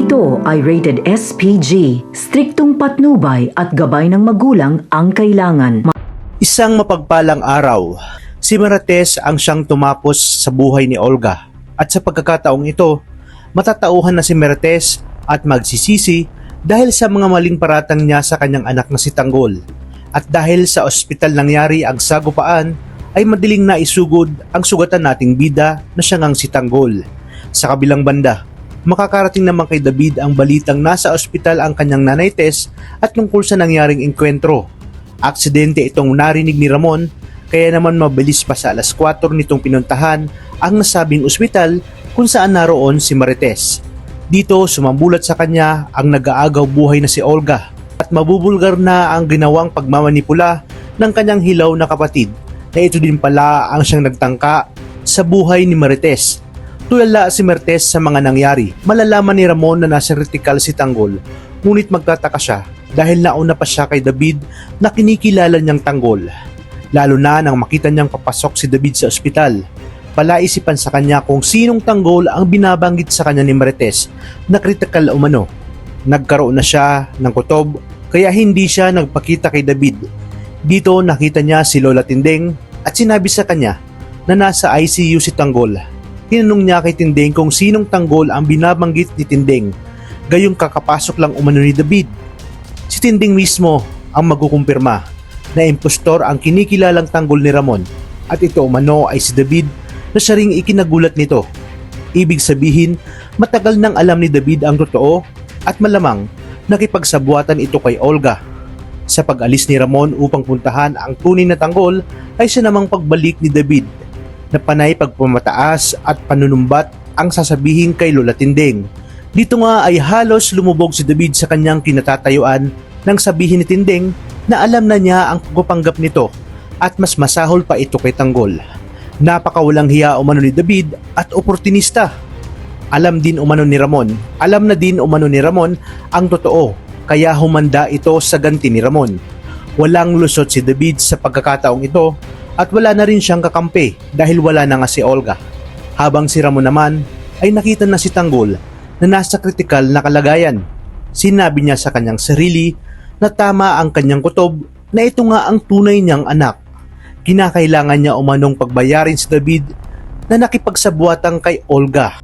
Ito ay rated SPG, striktong patnubay at gabay ng magulang ang kailangan. Isang mapagpalang araw, si Marites ang siyang tumapos sa buhay ni Olga. At sa pagkakataong ito, matatauhan na si Marites at magsisisi dahil sa mga maling paratang niya sa kanyang anak na si Tanggol. At dahil sa ospital nangyari ang sagupaan, ay madaling naisugod ang sugatan nating bida na siya ngang si Tanggol. Sa kabilang banda, makakarating naman kay David ang balitang nasa ospital ang kanyang nanay Tess at tungkol sa nangyaring engkwentro. Aksidente itong narinig ni Ramon, kaya naman mabilis pa sa alas 4 nitong pinuntahan ang nasabing ospital kung saan naroon si Marites. Dito sumambulat sa kanya ang nag-aagaw buhay na si Olga at mabubulgar na ang ginawang pagmamanipula ng kanyang hilaw na kapatid na ito din pala ang siyang nagtangka sa buhay ni Marites. Tulala si Marites sa mga nangyari. Malalaman ni Ramon na nasa kritikal si Tanggol, ngunit magtataka siya dahil nauna pa siya kay David na kinikilala niyang Tanggol. Lalo na nang makita niyang papasok si David sa ospital. Palaisipan sa kanya kung sinong Tanggol ang binabanggit sa kanya ni Marites na kritikal umano. Nagkaroon na siya ng kutob kaya hindi siya nagpakita kay David. Dito nakita niya si Lola Tindeng at sinabi sa kanya na nasa ICU si Tanggol. Tinanong niya kay Tindeng kung sinong Tanggol ang binabanggit ni Tindeng. Gayong kakapasok lang umano ni David. Si Tindeng mismo ang magkukumpirma na impostor ang kinikilalang Tanggol ni Ramon at ito umano ay si David na siya ring ikinagulat nito. Ibig sabihin, matagal nang alam ni David ang totoo at malamang nakipagsabuatan ito kay Olga. Sa pag-alis ni Ramon upang puntahan ang tunay na Tanggol ay siya namang pagbalik ni David na panay pagpamataas at panunumbat ang sasabihin kay Lola Tindeng. Dito nga ay halos lumubog si David sa kanyang kinatatayuan nang sabihin ni Tindeng na alam na niya ang pagpapanggap nito at mas masahol pa ito kay Tanggol. Napakawalang hiya umano ni David at oportunista. Alam na din umano ni Ramon ang totoo kaya humanda ito sa ganti ni Ramon. Walang lusot si David sa pagkakataong ito at wala na rin siyang kakampi dahil wala na nga si Olga. Habang si Ramon naman ay nakita na si Tanggol na nasa kritikal na kalagayan. Sinabi niya sa kanyang sarili na tama ang kanyang kutob na ito nga ang tunay niyang anak. Kinakailangan niya umanong pagbayarin si David na nakipagsabuatan kay Olga.